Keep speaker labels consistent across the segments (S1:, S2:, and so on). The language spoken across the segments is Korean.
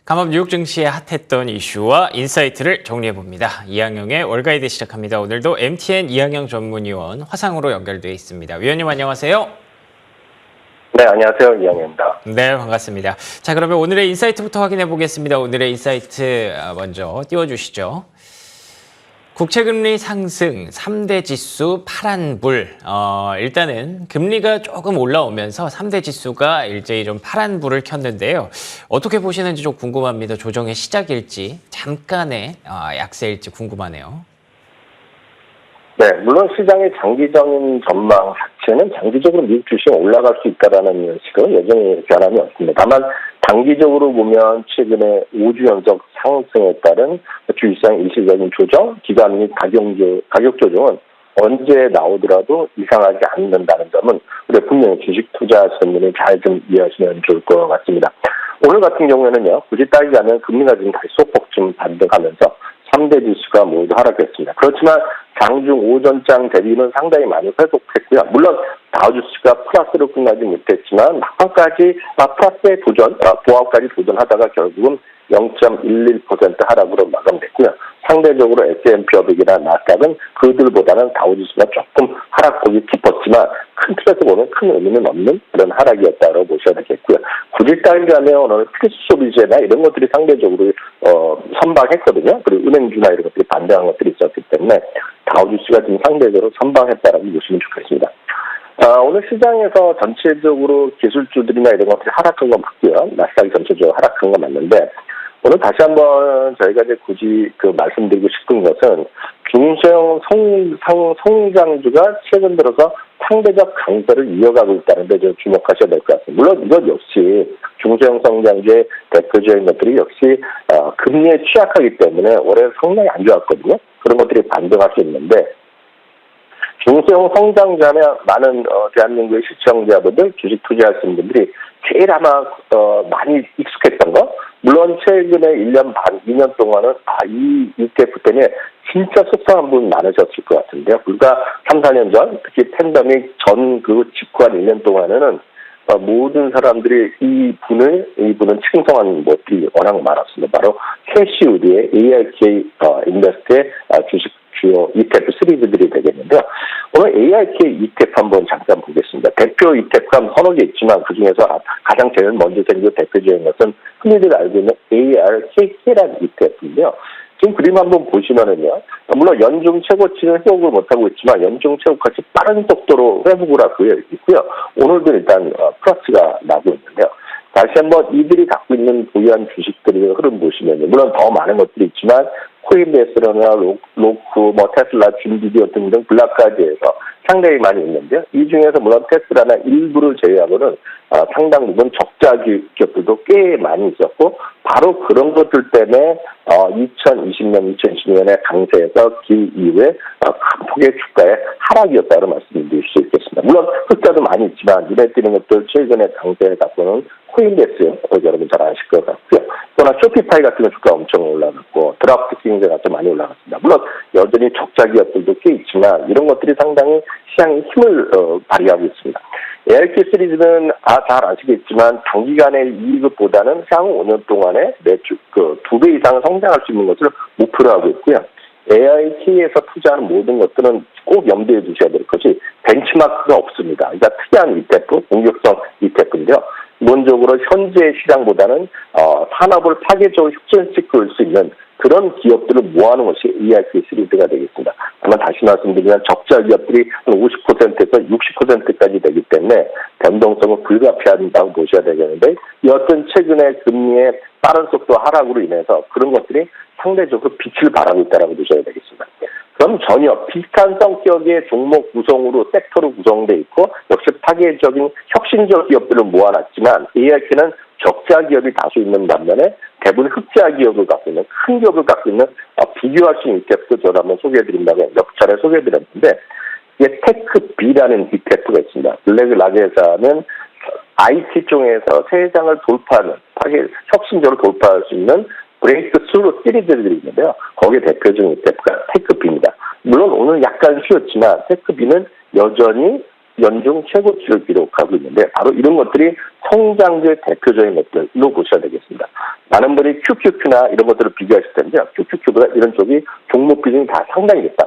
S1: 감업 뉴욕 증시의 핫했던 이슈와 인사이트를 정리해봅니다. 이항영의 월가이드 시작합니다. 오늘도 MTN 이항영 전문위원 화상으로 연결되어 있습니다. 위원님 안녕하세요.
S2: 네, 안녕하세요. 이항영입니다.
S1: 네, 반갑습니다. 자, 그러면 오늘의 인사이트부터 확인해 보겠습니다. 오늘의 인사이트 먼저 띄워주시죠. 국채금리 상승, 3대 지수 파란불. 일단은 금리가 조금 올라오면서 3대 지수가 일제히 좀 파란불을 켰는데요. 어떻게 보시는지 좀 궁금합니다. 조정의 시작일지, 잠깐의 약세일지 궁금하네요.
S2: 네, 물론 시장의 장기적인 전망 자체는 장기적으로 미국 주식이 올라갈 수 있다는 식으로 여전히 변함이 없습니다. 다만 단기적으로 보면 최근에 5주 연속 상승에 따른 주식시장 일시적인 조정, 기간 및 가격 조정은 언제 나오더라도 이상하지 않는다는 점은 우리 분명히 주식 투자하시는 분이 잘 좀 이해하시면 좋을 것 같습니다. 오늘 같은 경우에는요, 굳이 따지자면 금리가 지금 다시 소폭 좀 반등하면서 3대 지수가 모두 하락했습니다. 그렇지만 장중 오전장 대비는 상당히 많이 회복했고요. 물론 다우지수가 플러스로 끝나지 못했지만 막판까지 플러스의 도전, 보합까지 도전하다가 결국은 0.11% 하락으로 마감됐고요. 상대적으로 S&P 500이나 나스닥은 그들보다는 다우지수가 조금 하락폭이 깊었지만 큰 틀에서 보면 큰 의미는 없는 그런 하락이었다고 보셔야 되겠고요. 굳이 따지자면 오늘 필수 소비재나 이런 것들이 상대적으로 선방했거든요. 그리고 은행주나 이런 것들이 반등한 것들이 있었기 때문에 다우지수가 지금 상대적으로 선방했다라고 보시면 좋겠습니다. 오늘 시장에서 전체적으로 기술주들이나 이런 것들이 하락한 건 맞고요. 나스닥이 전체적으로 하락한 건 맞는데 오늘 다시 한번 저희가 이제 굳이 말씀드리고 싶은 것은 중소형 성장주가 최근 들어서 상대적 강세를 이어가고 있다는 데 좀 주목하셔야 될 것 같습니다. 물론 이것 역시 중소형 성장주의 대표적인 것들이 역시 금리에 취약하기 때문에 올해 상당히 안 좋았거든요. 그런 것들이 반등할 수 있는데 중소형 성장자면 많은 대한민국의 시청자분들, 주식 투자하시는 분들이 제일 아마 많이 익숙했던 거, 물론 최근에 1년 반, 2년 동안은 이 ETF 때문에 진짜 속상한 분 많으셨을 것 같은데요. 불과 3, 4년 전, 특히 팬데믹 전 그 직후 한 1년 동안에는 모든 사람들이 이분은 칭송하는 것들이 워낙 많았습니다. 바로 캐시우드의 ARK 인베스트의 주식 주요 ETF 시리즈들이 되겠는데요. 오늘 ARK ETF 한번 잠깐 보겠습니다. 대표 ETF가 서너 개 있지만 그중에서 가장 제일 먼저 생긴 대표적인 것은 흔히들 알고 있는 ARKK라는 ETF인데요. 지금 그림 한번 보시면은요. 물론 연중 최고치는 회복을 못하고 있지만 연중 최고까지 빠른 속도로 회복을 하고 있고요. 오늘도 일단 플러스가 나고 있는데요. 다시 한번 이들이 갖고 있는 보유한 주식들의 흐름 보시면요. 물론 더 많은 것들이 있지만 코인베이스나 로크, 테슬라, 준비디오 등등 블락까지 해서 상당히 많이 있는데요. 이 중에서 물론 테슬라나 일부를 제외하고는 상당 부분 적자 기업들도 꽤 많이 있었고 바로 그런 것들 때문에 2020년, 2021년에 강세에서 그 이후에 큰 폭의 주가의 하락이었다고 말씀드릴 수 있겠습니다. 물론 흑자도 많이 있지만 눈에 띄는 것들 최근에 강세에 갖고는 코인베이스, 여러분 잘 아실 것 같고요. 또나 쇼피파이 같은 거 주가 엄청 올라갔고 드랍스킹제가 좀 많이 올라갔습니다. 물론 여전히 적자 기업들도 꽤 있지만 이런 것들이 상당히 시장의 힘을 발휘하고 있습니다. ARK 시리즈는 잘 아시겠지만 단기간의 이익보다는 향후 5년 동안에 매주 2배 이상 성장할 수 있는 것을 목표로 하고 있고요. ARK에서 투자하는 모든 것들은 꼭 염두에 두셔야 될 것이 벤치마크가 없습니다. 그러니까 특이한 ETF, 공격성 ETF인데요. 기본적으로 현재 시장보다는 산업을 파괴적으로 혁신시킬 수 있는 그런 기업들을 모아놓은 것이 ARK 시리즈가 되겠습니다. 다만 다시 말씀드리면 적자 기업들이 한 50%에서 60%까지 되기 때문에 변동성은 불가피하다고 보셔야 되겠는데 여하튼 최근에 금리의 빠른 속도 하락으로 인해서 그런 것들이 상대적으로 빛을 발하고 있다고 보셔야 되겠습니다. 그럼 전혀 비슷한 성격의 종목 구성으로 섹터로 구성되어 있고 역시 파괴적인 혁신적 기업들을 모아놨지만 ARK는 적자 기업이 다수 있는 반면에 대부분 흑자 기업을 갖고 있는 큰 기업을 갖고 있는 비교할 수 있는 ETF도 저도 한번 소개해드린다고 몇 차례 소개해드렸는데 이게 테크비라는 ETF가 있습니다. 블랙락에서는 IT 쪽에서 세상을 돌파하는 혁신적으로 돌파할 수 있는 브레이크 스루 시리즈들이 있는데요. 거기에 대표적인 ETF가 테크비입니다. 물론 오늘 약간 쉬었지만 테크비는 여전히 연중 최고치를 기록하고 있는데 바로 이런 것들이 성장주의 대표적인 것들로 보셔야 되겠습니다. 많은 분이 QQQ나 이런 것들을 비교하실 텐데요. QQQ보다 이런 쪽이 종목 비중이 다 상당히 높다.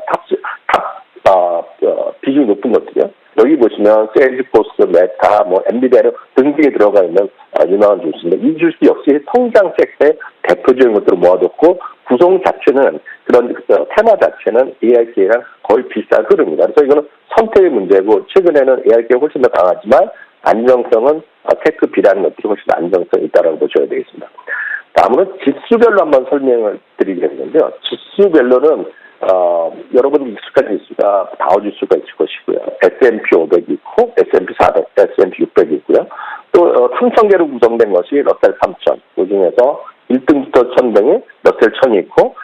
S2: 비중이 높은 것들이요. 여기 보시면 세일즈포스, 메타, 엔비디아 등등에 들어가 있는 유명한 주식인데 이 주식 역시 성장 섹터의 대표적인 것들을 모아뒀고 구성 자체는 그런 테마 자체는 ARK랑 거의 비슷한 흐름입니다. 그래서 이거는 선택의 문제고 최근에는 ARK가 훨씬 더 강하지만 안정성은 테크비라는 것들이 훨씬 더 안정성이 있다고 보셔야 되겠습니다. 다음으로 지수별로 한번 설명을 드리겠는데요. 지수별로는 여러분 익숙한 지수가 다우지수가 있을 것이고요. S&P 500이 있고 S&P 400, S&P 600이 있고요. 또 3,000개로 구성된 것이 러셀 3,000. 그 중에서 1등부터 1,000등이 러셀 1,000이 있고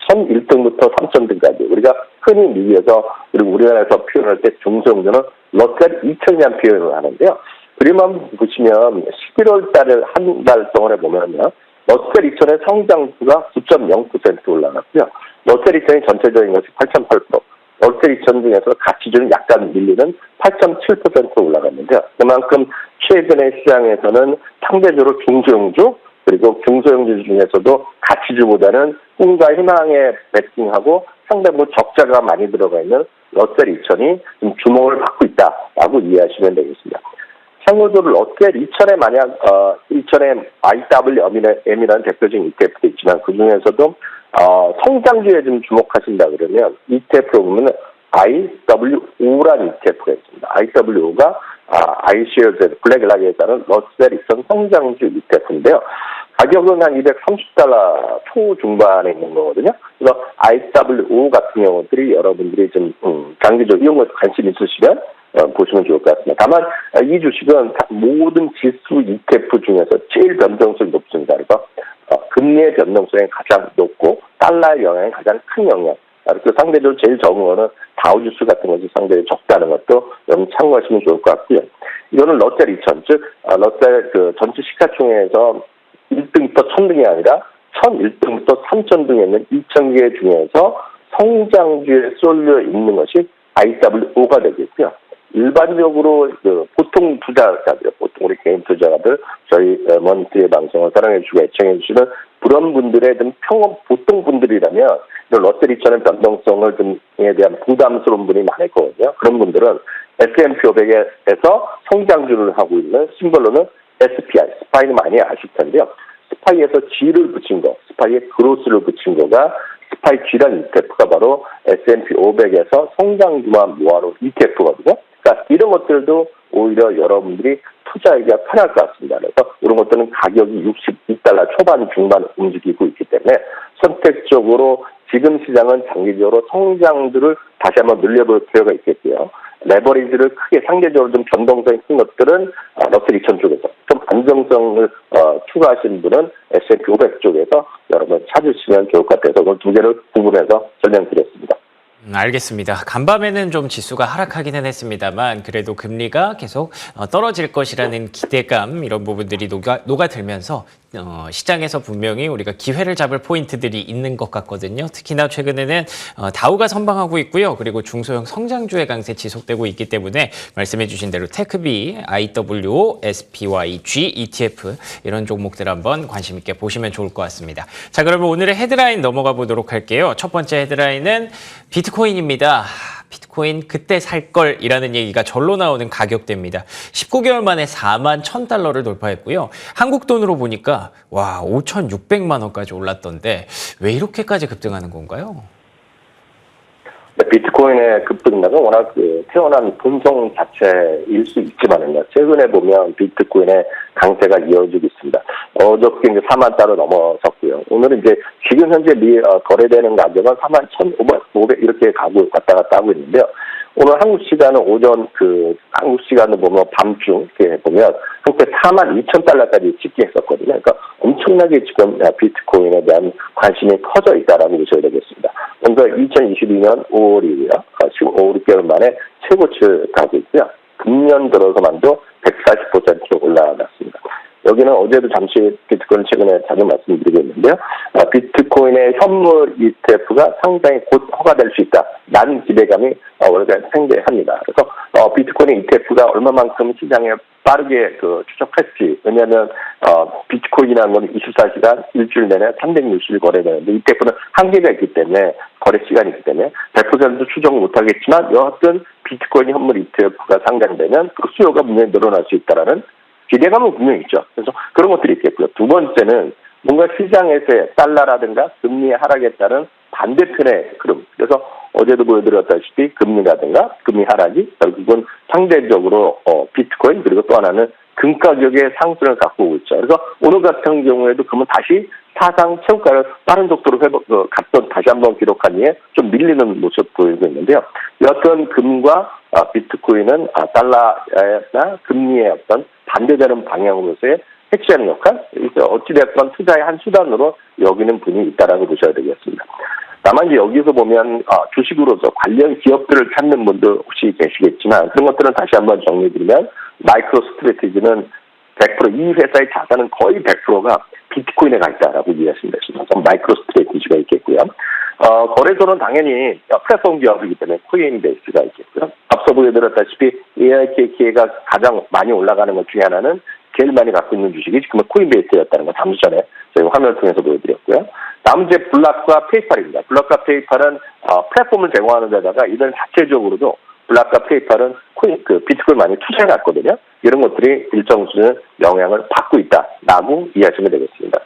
S2: 1,001등부터 3,000등까지 우리가 흔히 미국에서 그리고 우리나라에서 표현할 때 중소형주는 러셀 2,000이라는 표현을 하는데요. 그림만 보시면 11월 달을 한 달 동안에 보면요. 러셀 2,000의 성장수가 9.0% 올라갔고요. 러셀 2,000의 전체적인 것이 8.8%, 러셀 2,000 중에서 가치주는 약간 밀리는 8.7% 올라갔는데요. 그만큼 최근에 시장에서는 상대적으로 중소형주 그리고 중소형주 중에서도 가치주보다는 꿈과 희망에 베팅하고 상대적으로 적자가 많이 들어가 있는 러셀 2,000이 좀 주목을 받고 있다라고 이해하시면 되겠습니다. 참고적으로 러셀 2,000에 만약 2,000에 IWM이라는 대표적인 ETF도 있지만 그 중에서도 성장주에 좀 주목하신다 그러면 ETF로 보면 IWO라는 ETF가 있습니다. IWO가 iShares 블랙락에 따른 러셀 2,000 성장주 ETF인데요. 가격은 한 $230 초중반에 있는 거거든요. 그래서 IWO 같은 경우들이 여러분들이 좀 장기적으로 이런 것 관심 있으시면 보시면 좋을 것 같습니다. 다만 이 주식은 모든 지수 ETF 중에서 제일 변동성이 높습니다. 그래서 금리의 변동성이 가장 높고 달러의 영향이 가장 큰 영향. 그래서 상대적으로 제일 적은 거는 다우지수 같은 것이 상대적으로 적다는 것도 여러분 참고하시면 좋을 것 같고요. 이거는 러셀 2,000, 즉 러셀 전체 시가총액에서 1등부터 1,000등이 아니라 1,001등부터 3,000등에 있는 2,000개 중에서 성장주에 쏠려 있는 것이 IWO가 되겠고요. 일반적으로 보통 투자자들, 보통 우리 개인 투자자들, 저희 머니터의 방송을 사랑해주시고 애청해주시는 그런 분들의 좀 보통 분들이라면 러셀 2,000의 변동성에 대한 부담스러운 분이 많을 거거든요. 그런 분들은 S&P 500에서 성장주를 하고 있는 심벌로는 SPI, 스파이는 많이 아실 텐데요. 스파이에서 G를 붙인 거, 스파이에 그로스를 붙인 거가 스파이 G라는 ETF가 바로 S&P 500에서 성장주만 모아놓은 ETF거든요. 그러니까 이런 것들도 오히려 여러분들이 투자하기가 편할 것 같습니다. 그래서 이런 것들은 가격이 $62 초반 중반 움직이고 있기 때문에 선택적으로 지금 시장은 장기적으로 성장주를 다시 한번 늘려볼 필요가 있겠고요. 레버리지를 크게 상대적으로 좀 변동성이 큰 것들은 러셀 2,000 쪽에서 좀 안정성을 추가하시는 분은 S&P 500 쪽에서 여러분 찾으시면 좋을 것 같아서 오늘 두 개를 구분해서 설명드렸습니다.
S1: 알겠습니다. 간밤에는 좀 지수가 하락하기는 했습니다만 그래도 금리가 계속 떨어질 것이라는 기대감 이런 부분들이 녹아들면서 시장에서 분명히 우리가 기회를 잡을 포인트들이 있는 것 같거든요. 특히나 최근에는 다우가 선방하고 있고요. 그리고 중소형 성장주의 강세 지속되고 있기 때문에 말씀해 주신 대로 테크비, IWO, SPYG, ETF 이런 종목들 한번 관심 있게 보시면 좋을 것 같습니다. 자, 그러면 오늘의 헤드라인 넘어가 보도록 할게요. 첫 번째 헤드라인은 비트코인입니다. 비트코인 그때 살 걸이라는 얘기가 절로 나오는 가격대입니다. 19개월 만에 41,000달러를 돌파했고요. 한국 돈으로 보니까 와 5,600만 원까지 올랐던데 왜 이렇게까지 급등하는 건가요?
S2: 비트코인의 급등락은 워낙 태어난 본성 자체일 수 있지만요. 최근에 보면 비트코인의 강세가 이어지고 있습니다. 어저께 이제 4만 달러 넘어섰고요. 오늘은 이제 지금 현재 거래되는 가격은 41,500 이렇게 왔다 갔다 하고 있는데요. 오늘 한국 시간은 오전 한국 시간을 보면 밤중 이렇게 보면 한때 42,000달러까지 집계했었거든요. 그러니까 엄청나게 지금 비트코인에 대한 관심이 커져 있다라고 보셔야 되겠습니다. 먼저 2022년 5월이고요. 15개월 만에 최고치를 가고 있고요. 금년 들어서만도 140% 올라갔습니다. 여기는 어제도 잠시 비트코인 최근에 자주 말씀드리고 있는데요. 비트코인의 현물 ETF가 상당히 곧 허가될 수 있다. 라는 기대감이 원래 생겨합니다. 그래서 비트코인 ETF가 얼마만큼 시장에 빠르게 추적할지. 왜냐하면 비트코인이라는 건 24시간 일주일 내내 360일 거래되는데 ETF는 한계가 있기 때문에 거래 시간이 있기 때문에 100% 추정 못하겠지만 여하튼 비트코인 현물 ETF가 상장되면 그 수요가 분명히 늘어날 수 있다라는 기대감은 분명히 있죠. 그래서 그런 것들이 있겠고요. 두 번째는 뭔가 시장에서의 달러라든가 금리의 하락에 따른 반대편의 흐름. 그래서 어제도 보여드렸다시피 금리라든가 금리 하락이 결국은 상대적으로 비트코인 그리고 또 하나는 금 가격의 상승을 갖고 오고 있죠. 그래서 오늘 같은 경우에도 금은 다시 사상 최고가를 빠른 속도로 갔던 다시 한번 기록한 이에 좀 밀리는 모습 보이고 있는데요. 여하튼 금과 비트코인은 달러나 금리의 어떤 반대되는 방향으로서의 해치하는 역할, 어찌됐건 투자의 한 수단으로 여기는 분이 있다라고 보셔야 되겠습니다. 다만 이제 여기서 보면 주식으로서 관련 기업들을 찾는 분들 혹시 계시겠지만 그런 것들은 다시 한번 정리해드리면 마이크로 스트래티지는 100% 이 회사의 자산은 거의 100%가 비트코인에 가 있다라고 이해하시면 되겠습니다. 마이크로 스트래티지가 있겠고요. 거래소는 당연히 플랫폼 기업이기 때문에 코인베이스가 있겠고요. 앞서 보여드렸다시피 AIKK가 가장 많이 올라가는 것 중에 하나는 제일 많이 갖고 있는 주식이 지금은 코인베이스였다는 거 잠시 전에 저희 화면을 통해서 보여드렸고요. 다음 이제 블락과 페이팔입니다. 블락과 페이팔은 플랫폼을 제공하는 데다가 이들 자체적으로도 블락과 페이팔은 비트코인 많이 투자해놨거든요. 이런 것들이 일정 수준 영향을 받고 있다라고 이해하시면 되겠습니다.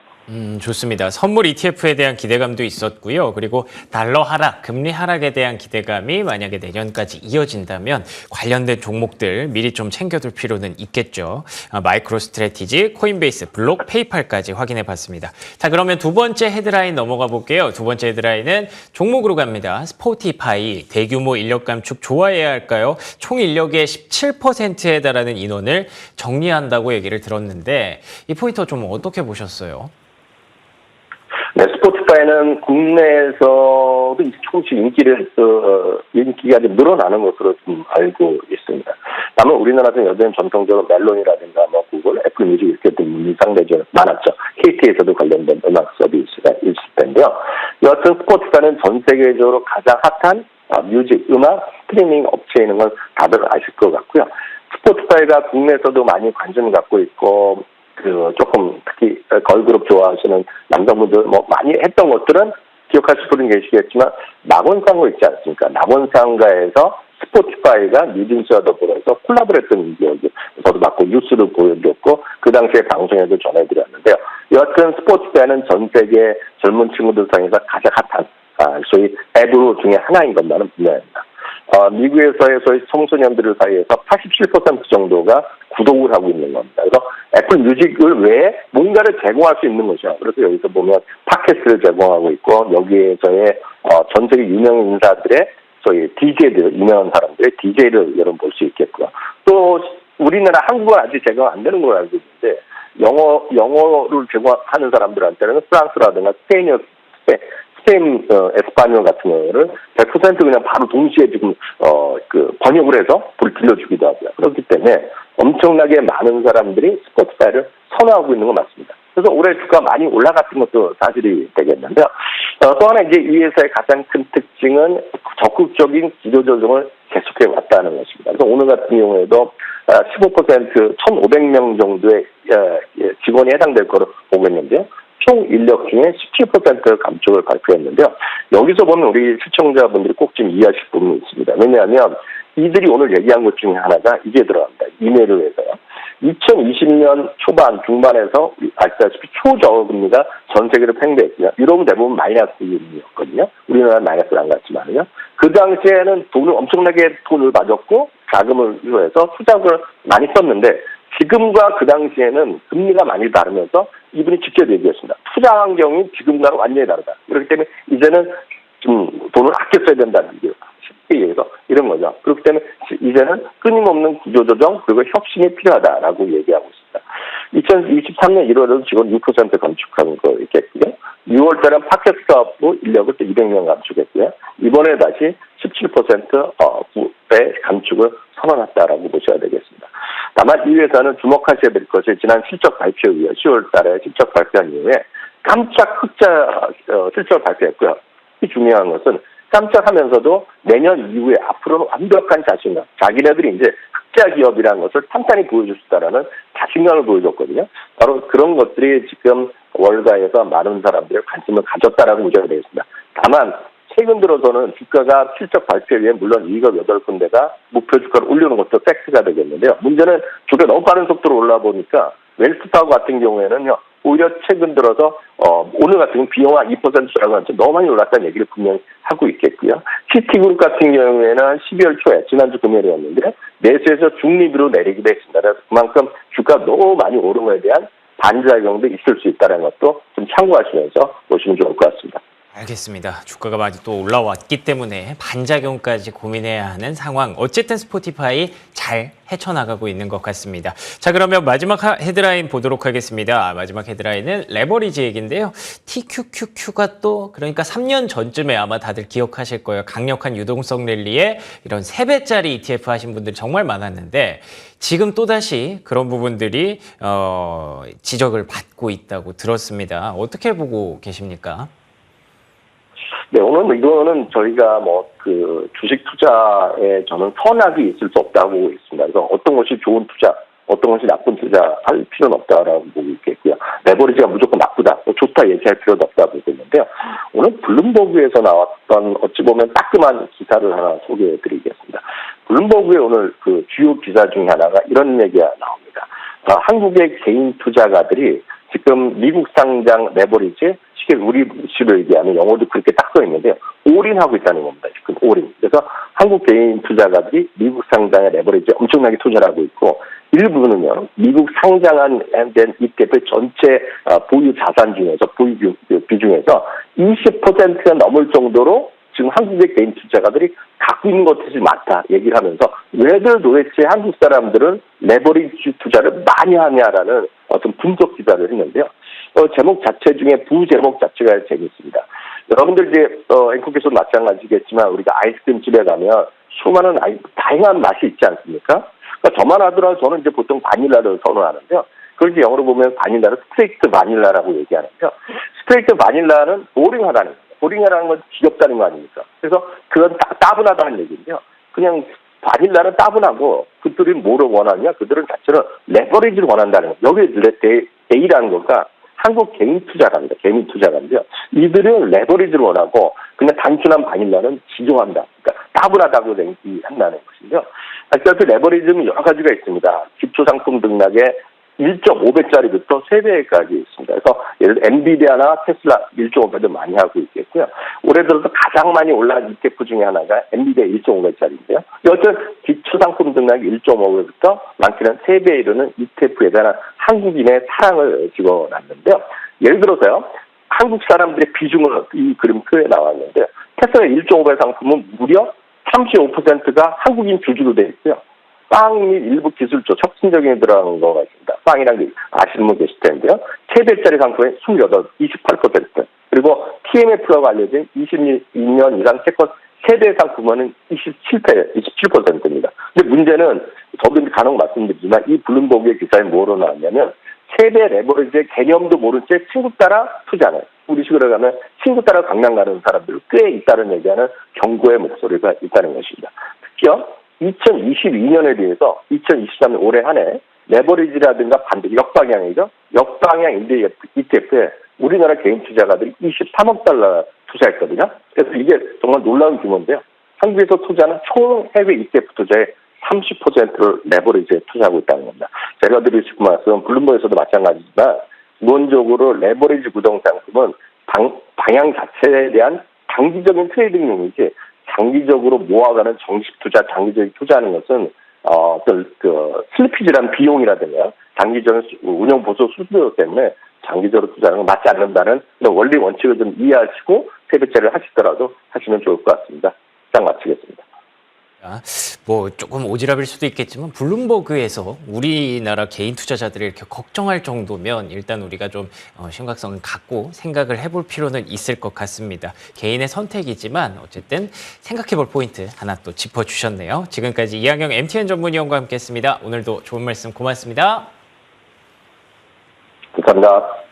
S1: 좋습니다. 선물 ETF에 대한 기대감도 있었고요. 그리고 달러 하락, 금리 하락에 대한 기대감이 만약에 내년까지 이어진다면 관련된 종목들 미리 좀 챙겨둘 필요는 있겠죠. 마이크로 스트래티지, 코인베이스, 블록, 페이팔까지 확인해 봤습니다. 자, 그러면 두 번째 헤드라인 넘어가 볼게요. 두 번째 헤드라인은 종목으로 갑니다. 스포티파이, 대규모 인력 감축 좋아해야 할까요? 총 인력의 17%에 달하는 인원을 정리한다고 얘기를 들었는데 이 포인트 좀 어떻게 보셨어요?
S2: 네, 스포티파이는 국내에서도 조금씩 인기가 좀 늘어나는 것으로 좀 알고 있습니다. 다만 우리나라에서는 여전히 전통적으로 멜론이라든가 구글, 애플 뮤직 이렇게 좀 상대적으로 많았죠. KT에서도 관련된 음악 서비스가 있을 텐데요. 여하튼 스포티파이는 전 세계적으로 가장 핫한 뮤직, 음악, 스트리밍 업체인 걸 다들 아실 것 같고요. 스포티파이가 국내에서도 많이 관심 갖고 있고 조금 특히 걸그룹 좋아하시는 남성분들 많이 했던 것들은 기억하실 분은 계시겠지만 낙원상가 있지 않습니까? 낙원상가에서 스포티파이가 뉴진스와 더불어서 콜라보를 했던 기억이 저도 맞고 뉴스를 보여드렸고 그 당시에 방송에도 전해드렸는데요. 여하튼 스포티파이는 전 세계 젊은 친구들 사이에서 가장 핫한 소위 앱으로 중에 하나인 것만은 분명합니다. 미국에서의 소위 청소년들 사이에서 87% 정도가 구독을 하고 있는 겁니다. 그래서 애플 뮤직을 외에 뭔가를 제공할 수 있는 것이죠. 그래서 여기서 보면 팟캐스트를 제공하고 있고 여기에서의 전 세계 유명 인사들의 소위 DJ들, 유명한 사람들의 DJ를 여러분 볼 수 있겠고요. 또 우리나라 한국어는 아직 제공 안 되는 걸로 알고 있는데 영어를 제공하는 사람들한테는 프랑스라든가 스페인 에스파뇰 같은 경우를 100% 그냥 바로 동시에 지금 번역을 해서 들려주기도 하고요. 그렇기 때문에 엄청나게 많은 사람들이 스포티파이를 선호하고 있는 건 맞습니다. 그래서 올해 주가 많이 올라갔던 것도 사실이 되겠는데요. 또 하나 이제 이 회사의 가장 큰 특징은 적극적인 기조 조정을 계속해 왔다는 것입니다. 그래서 오늘 같은 경우에도 15% 1,500명 정도의 직원이 해당될 거로 보고 있는데요. 총 인력 중에 17% 감축을 발표했는데요. 여기서 보면 우리 시청자분들이 꼭 좀 이해하실 부분이 있습니다. 왜냐하면 이들이 오늘 얘기한 것 중에 하나가 이게 들어갑니다. 이메일을 해서요. 2020년 초반, 중반에서 아시다시피 초저금리가 전 세계를 팽배했고요. 유럽은 대부분 마이너스 금리였거든요. 우리나라는 마이너스를 안 갔지만요. 그 당시에는 엄청나게 돈을 맞았고 자금을 유도해서 투자를 많이 썼는데 지금과 그 당시에는 금리가 많이 다르면서 이분이 직접 얘기했습니다. 투자 환경이 지금과는 완전히 다르다. 그렇기 때문에 이제는 좀 돈을 아껴 써야 된다는 얘기예요. 쉽게 얘기해서 이런 거죠. 그렇기 때문에 이제는 끊임없는 구조조정 그리고 혁신이 필요하다라고 얘기하고 있습니다. 2023년 1월에도 직원 6% 감축한 거 있겠고요. 6월 달은 팟캐스트 사업부 인력을 또 200명 감축했고요. 이번에 다시 17%의 감축을 선언했다라고 보셔야 되겠습니다. 다만 이 회사는 주목하셔야 될 것이 지난 실적 발표 이후에 10월 달에 실적 발표한 이후에 깜짝 흑자 실적을 발표했고요. 이 중요한 것은 깜짝하면서도 내년 이후에 앞으로는 완벽한 자신감, 자기네들이 이제 흑자 기업이라는 것을 탄탄히 보여줄 수 있다는 자신감을 보여줬거든요. 바로 그런 것들이 지금 월가에서 많은 사람들의 관심을 가졌다라고 우려가 되겠습니다. 다만 최근 들어서는 주가가 실적 발표 이후에 물론 이익업 8군데가 목표 주가를 올리는 것도 팩트가 되겠는데요. 문제는 주가가 너무 빠른 속도로 올라 보니까 웰스파고 같은 경우에는요. 오히려 최근 들어서 오늘 같은 경우 비용화 2%라고 하는데 너무 많이 올랐다는 얘기를 분명히 하고 있겠고요. 시티그룹 같은 경우에는 12월 초에 지난주 금요일이었는데 매수에서 중립으로 내리기도 했습니다. 그래서 그만큼 주가가 너무 많이 오른 거에 대한 반작용도 있을 수 있다는 것도 좀 참고하시면서 보시면 좋을 것 같습니다.
S1: 알겠습니다. 주가가 많이 또 올라왔기 때문에 반작용까지 고민해야 하는 상황. 어쨌든 스포티파이 잘 헤쳐나가고 있는 것 같습니다. 자, 그러면 마지막 헤드라인 보도록 하겠습니다. 마지막 헤드라인은 레버리지 얘기인데요. TQQQ가 또 그러니까 3년 전쯤에 아마 다들 기억하실 거예요. 강력한 유동성 랠리에 이런 3배짜리 ETF 하신 분들이 정말 많았는데 지금 또다시 그런 부분들이 지적을 받고 있다고 들었습니다. 어떻게 보고 계십니까?
S2: 네, 오늘 이거는 저희가 주식 투자에 저는 선악이 있을 수 없다고 보고 있습니다. 그래서 어떤 것이 좋은 투자, 어떤 것이 나쁜 투자 할 필요는 없다라고 보고 있겠고요. 레버리지가 무조건 나쁘다, 좋다 얘기할 필요도 없다고 보고 있는데요. 오늘 블룸버그에서 나왔던 어찌 보면 따끔한 기사를 하나 소개해 드리겠습니다. 블룸버그의 오늘 그 주요 기사 중에 하나가 이런 얘기가 나옵니다. 한국의 개인 투자가들이 지금 미국 상장 레버리지, 쉽게 우리식으로 얘기하면 영어도 그렇게 딱 써 있는데요. 올인하고 있다는 겁니다. 지금 올인. 그래서 한국 개인 투자가들이 미국 상장의 레버리지에 엄청나게 투자를 하고 있고 일부는요. 미국 상장한 ETF 전체 보유 자산 중에서 보유 비중에서 20%가 넘을 정도로 지금 한국의 개인 투자가들이 갖고 있는 것들이 많다 얘기를 하면서 왜들 도대체 한국 사람들은 레버리지 투자를 많이 하냐라는 어떤 분석 기사를 했는데요. 제목 자체 중에 부제목 자체가 재밌습니다. 여러분들 이제 앵커께서도 마찬가지겠지만 우리가 아이스크림 집에 가면 수많은 다양한 맛이 있지 않습니까? 그러니까 저만 하더라도 저는 이제 보통 바닐라를 선호하는데요. 그걸 이제 영어로 보면 바닐라를 스트레이트 바닐라라고 얘기하는데요. 스트레이트 바닐라는 보링하다는 거예요. 보링하다는 건 지겹다는 거 아닙니까? 그래서 그건 따분하다는 얘기인데요. 그냥 바닐라는 따분하고 그들이 뭐를 원하냐? 그들은 자체는 레버리지를 원한다는 거예요. 여기 A라는 거가 한국 개인 투자가입니다. 개인 투자가인데요. 이들은 레버리지를 원하고 그냥 단순한 바닐라는 지정한다. 그러니까 따분하다고 한다는 것인데요. 그래서 그 레버리지는 여러 가지가 있습니다. 기초상품 등락에 1.5배짜리부터 3배까지 있습니다. 그래서 예를 들어 엔비디아나 테슬라 1.5배도 많이 하고 있겠고요. 올해 들어서 가장 많이 올라간 ETF 중에 하나가 엔비디아 1.5배짜리인데요. 여튼 기초상품 등락이 1.5배부터 많게는 3배에 이르는 ETF에 대한 한국인의 사랑을 찍어놨는데요. 예를 들어서요. 한국 사람들의 비중을 이 그림표에 나왔는데요. 테슬라 1.5배 상품은 무려 35%가 한국인 주주로 되어 있고요. 빵 및 일부 기술조, 혁신적인 들어간 거가 있습니다. 빵이란 게 아시는 분 계실 텐데요. 3배짜리 상품의 28%. 그리고 TMF라고 알려진 22년 이상 채권 세대 상품은 27%입니다. 근데 문제는 저도 간혹 말씀드리지만 이 블룸버그의 기사에 뭐로 나왔냐면 세대 레버리지의 개념도 모른 채 친구 따라 투자하는 우리식으로 가면 친구 따라 강남 가는 사람들 꽤 있다는 얘기하는 경고의 목소리가 있다는 것입니다. 특히요. 2022년에 비해서 2023년 올해 한 해 레버리지라든가 반대 역방향이죠. 역방향 인디 ETF에 우리나라 개인 투자가들이 23억 달러 투자했거든요. 그래서 이게 정말 놀라운 규모인데요. 한국에서 투자는 총 해외 ETF 투자의 30%를 레버리지에 투자하고 있다는 겁니다. 제가 드리고 싶은 말씀은 블룸버그에서도 마찬가지지만 기본적으로 레버리지 구성 상품은 방향 자체에 대한 단기적인 트레이딩용이지 장기적으로 모아가는 정식 투자, 장기적인 투자하는 것은 슬리피지라는 비용이라든가 장기적인 운영 보수 수수료 때문에 장기적으로 투자하는 건 맞지 않는다는 원리 원칙을 좀 이해하시고 세배짜리를 하시더라도 하시면 좋을 것 같습니다. 딱 마치겠습니다.
S1: 뭐 조금 오지랖일 수도 있겠지만 블룸버그에서 우리나라 개인 투자자들이 이렇게 걱정할 정도면 일단 우리가 좀 심각성을 갖고 생각을 해볼 필요는 있을 것 같습니다. 개인의 선택이지만 어쨌든 생각해볼 포인트 하나 또 짚어주셨네요. 지금까지 이항영 MTN 전문위원과 함께했습니다. 오늘도 좋은 말씀 고맙습니다.
S2: 감사합니다.